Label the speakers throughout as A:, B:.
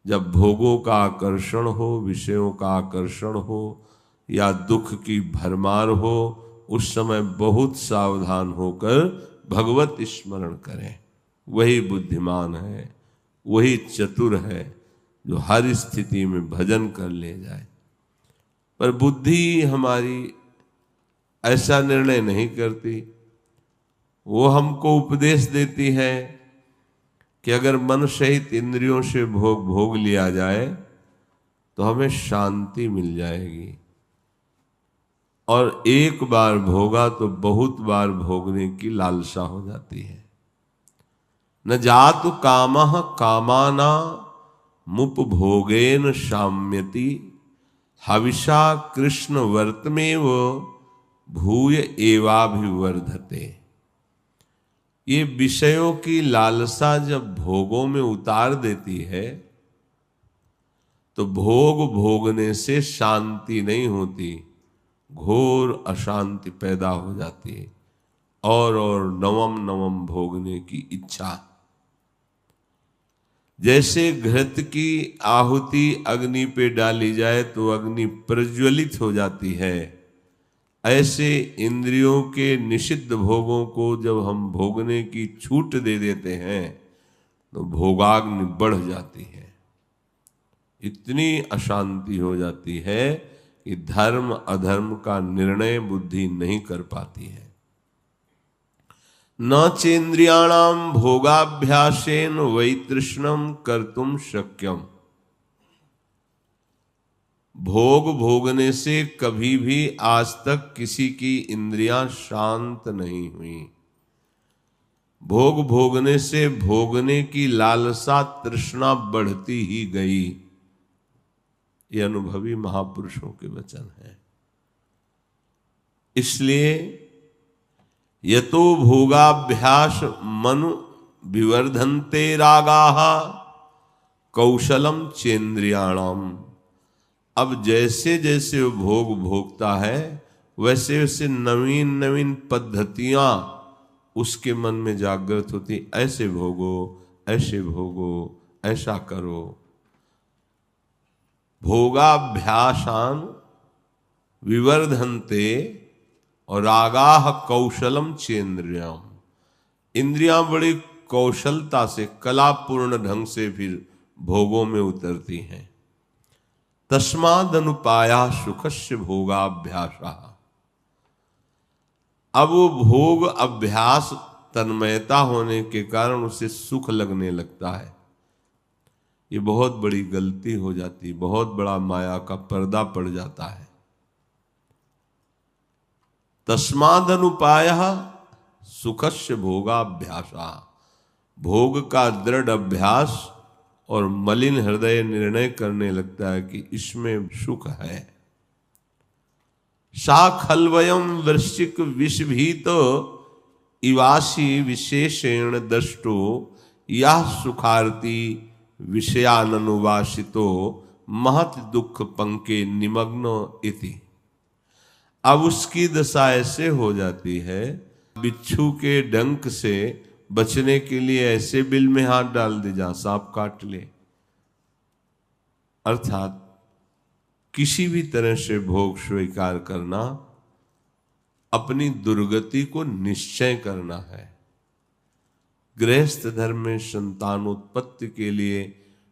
A: जब भोगों का आकर्षण हो, विषयों का आकर्षण हो या दुख की भरमार हो, उस समय बहुत सावधान होकर भगवत स्मरण करें। वही बुद्धिमान है, वही चतुर है जो हर स्थिति में भजन कर ले जाए। पर बुद्धि हमारी ऐसा निर्णय नहीं करती। वो हमको उपदेश देती है कि अगर मन सहित इंद्रियों से भोग भोग लिया जाए तो हमें शांति मिल जाएगी, और एक बार भोगा तो बहुत बार भोगने की लालसा हो जाती है। न जातु कामः कामाना मुपभोगेन शाम्यति, हविषा कृष्ण वर्तमेव भूय एवाभिवर्धते। ये विषयों की लालसा जब भोगों में उतार देती है तो भोग भोगने से शांति नहीं होती, घोर अशांति पैदा हो जाती है, और नवम नवम भोगने की इच्छा। जैसे घृत की आहुति अग्नि पे डाली जाए तो अग्नि प्रज्वलित हो जाती है, ऐसे इंद्रियों के निषिद्ध भोगों को जब हम भोगने की छूट दे देते हैं तो भोगाग्नि बढ़ जाती है। इतनी अशांति हो जाती है कि धर्म अधर्म का निर्णय बुद्धि नहीं कर पाती है। न चेन्द्रियाणाम भोगाभ्यासेन वैतृष्णम कर्तुम शक्यम। भोग भोगने से कभी भी आज तक किसी की इंद्रियां शांत नहीं हुई। भोग भोगने से भोगने की लालसा तृष्णा बढ़ती ही गई। ये अनुभवी महापुरुषों के वचन हैं। इसलिए यतो भोगाभ्यास मनु विवर्धन्ते रागाः कौशलम चेन्द्रियाणाम। अब जैसे जैसे वो भोग भोगता है वैसे वैसे नवीन नवीन पद्धतियां उसके मन में जागृत होती। ऐसे भोगो, ऐसे भोगो, ऐसा करो। भोगाभ्यासान विवर्धन्ते और रागाह कौशलम चेन्द्रियाम। इंद्रियां बड़ी कौशलता से, कलापूर्ण ढंग से फिर भोगों में उतरती हैं। तस्मादनुपाया सुखस्य भोगाभ्यासा। अब वो भोग अभ्यास तन्मयता होने के कारण उसे सुख लगने लगता है। ये बहुत बड़ी गलती हो जाती, बहुत बड़ा माया का पर्दा पड़ जाता है। तस्मादनुपायः सुखस्य भोगाभ्यासा। भोग का दृढ़ अभ्यास और मलिन हृदय निर्णय करने लगता है कि इसमें सुख है। सा खल्वयम वृश्चिक विषभीतो इवासी विशेषेण दृष्टो यह सुखार्ती विषयानुवासितो महत दुख पंके निमग्नो इति। अब उसकी दशा ऐसे हो जाती है, बिच्छू के डंक से बचने के लिए ऐसे बिल में हाथ डाल दे जहां सांप काट ले। अर्थात किसी भी तरह से भोग स्वीकार करना अपनी दुर्गति को निश्चय करना है। गृहस्थ धर्म में संतानोत्पत्ति के लिए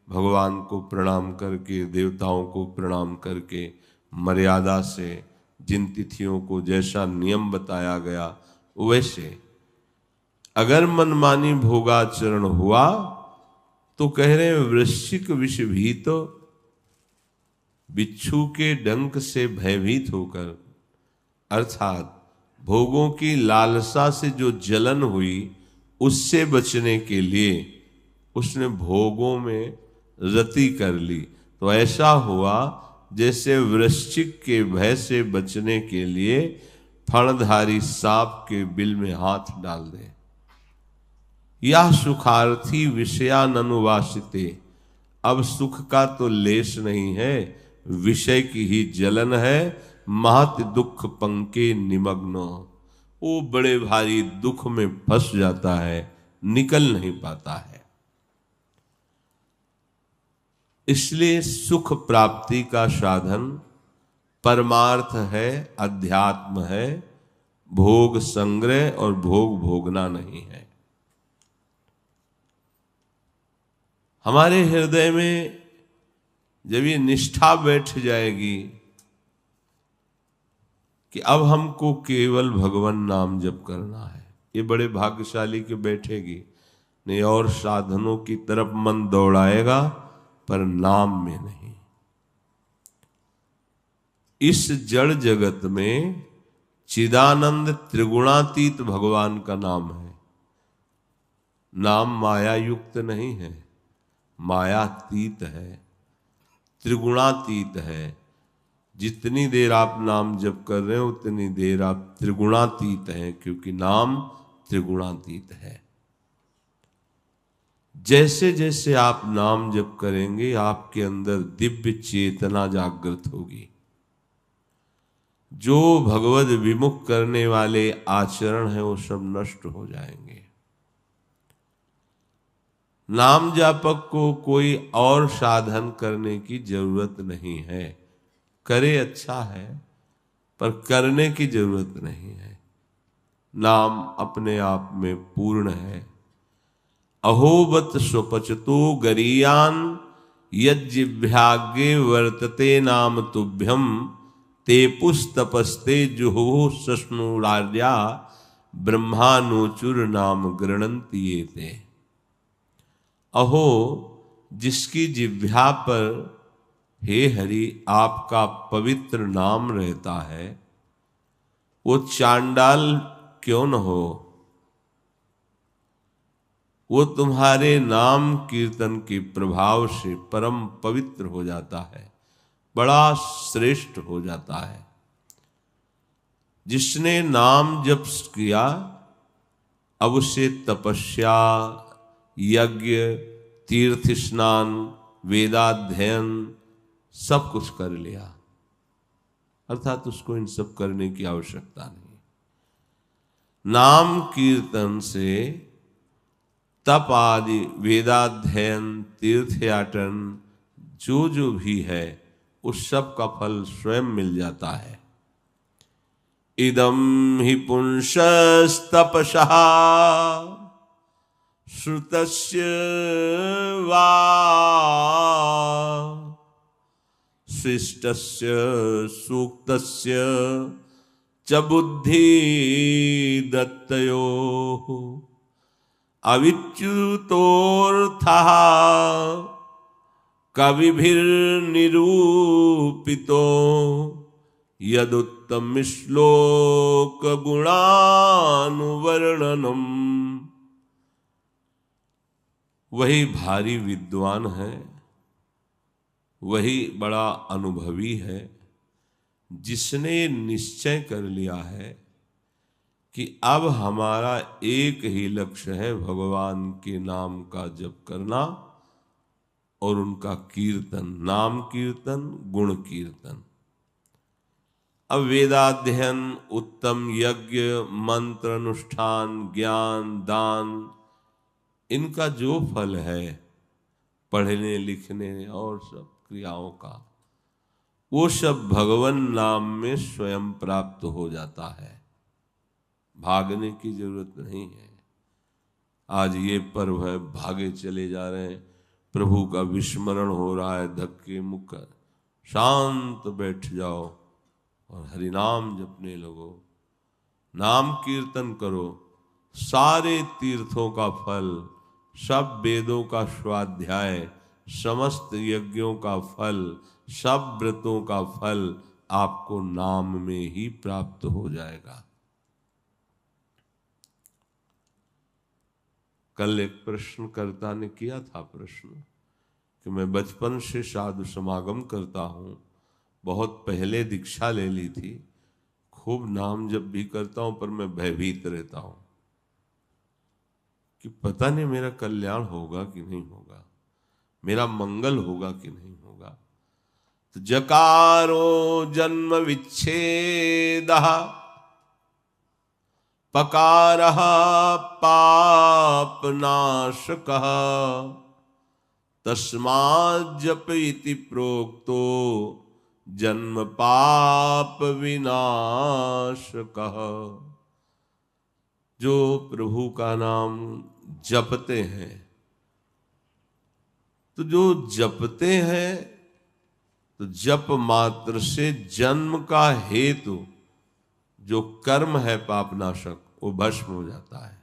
A: भगवान को प्रणाम करके, देवताओं को प्रणाम करके, मर्यादा से जिन तिथियों को जैसा नियम बताया गया वैसे अगर मनमानी भोगाचरण हुआ तो कह रहे हैं वृश्चिक विषभीत, बिच्छू के डंक से भयभीत होकर, अर्थात भोगों की लालसा से जो जलन हुई उससे बचने के लिए उसने भोगों में रति कर ली। तो ऐसा हुआ जैसे वृश्चिक के भय से बचने के लिए फणधारी सांप के बिल में हाथ डाल दे। यह सुखार्थी विषयानुवासिते। अब सुख का तो लेश नहीं है, विषय की ही जलन है। महत दुख पंके निमग्नो। वो बड़े भारी दुख में फंस जाता है, निकल नहीं पाता है। इसलिए सुख प्राप्ति का साधन परमार्थ है, अध्यात्म है, भोग संग्रह और भोग भोगना नहीं है। हमारे हृदय में जब ये निष्ठा बैठ जाएगी कि अब हमको केवल भगवान नाम जप करना है, ये बड़े भाग्यशाली के बैठेगी, नहीं और साधनों की तरफ मन दौड़ाएगा पर नाम में नहीं। इस जड़ जगत में चिदानंद त्रिगुणातीत भगवान का नाम है। नाम माया युक्त नहीं है, मायातीत है, त्रिगुणातीत है। जितनी देर आप नाम जप कर रहे हो उतनी देर आप त्रिगुणातीत हैं, क्योंकि नाम त्रिगुणातीत है। जैसे जैसे आप नाम जप करेंगे आपके अंदर दिव्य चेतना जागृत होगी। जो भगवद विमुख करने वाले आचरण है वो सब नष्ट हो जाएंगे। नाम जापक को कोई और साधन करने की जरूरत नहीं है। करे अच्छा है पर करने की जरूरत नहीं है। नाम अपने आप में पूर्ण है। अहोबत स्वपचतो गरीयान यज्जिभ्यागे वर्तते नाम तुभ्यम ते पुस्तपस्ते जुहो सस्नुरार्या ब्रह्मानुचुर नाम गृणन्ति येते। अहो जिसकी जिह्वा पर हे हरि आपका पवित्र नाम रहता है, वो चांडाल क्यों न हो, वो तुम्हारे नाम कीर्तन के प्रभाव से परम पवित्र हो जाता है, बड़ा श्रेष्ठ हो जाता है। जिसने नाम जप किया अब उसे तपस्या, यज्ञ, तीर्थ स्नान, वेदाध्ययन सब कुछ कर लिया, अर्थात उसको इन सब करने की आवश्यकता नहीं। नाम कीर्तन से तप आदि, वेदाध्ययन, तीर्थयाटन जो जो भी है उस सब का फल स्वयं मिल जाता है। इदम हि पुंसस्तपसः श्रुतस्य वा शिष्टस्य सूक्तस्य च बुद्धि दत्तयोः अविच्युतोऽर्थः कविभिर्निरूपितो यदुत्तम श्लोक गुणानुवर्णनम। वही भारी विद्वान है, वही बड़ा अनुभवी है, जिसने निश्चय कर लिया है कि अब हमारा एक ही लक्ष्य है भगवान के नाम का जप करना और उनका कीर्तन, नाम कीर्तन, गुण कीर्तन। अब वेदाध्ययन, उत्तम यज्ञ, मंत्र अनुष्ठान, ज्ञान, दान, इनका जो फल है पढ़ने लिखने और सब क्रियाओं का, वो सब भगवान नाम में स्वयं प्राप्त हो जाता है, भागने की जरूरत नहीं है। आज ये पर्व है, भागे चले जा रहे हैं, प्रभु का विस्मरण हो रहा है, धक्के मुक्का, शांत बैठ जाओ और हरिनाम जपने लगो, नाम कीर्तन करो। सारे तीर्थों का फल, सब वेदों का स्वाध्याय, समस्त यज्ञों का फल, सब व्रतों का फल आपको नाम में ही प्राप्त हो जाएगा। कल एक प्रश्नकर्ता ने किया था प्रश्न कि मैं बचपन से साधु समागम करता हूँ, बहुत पहले दीक्षा ले ली थी, खूब नाम जप भी करता हूँ, पर मैं भयभीत रहता हूँ कि पता नहीं मेरा कल्याण होगा कि नहीं होगा, मेरा मंगल होगा कि नहीं होगा। तो जकारो जन्म विच्छेदः पकारः पापनाशकः तस्मात् जप इति प्रोक्तो जन्म पाप विनाशकः। जो प्रभु का नाम जपते हैं, तो जो जपते हैं तो जप मात्र से जन्म का हेतु जो कर्म है पापनाशक वो भस्म हो जाता है।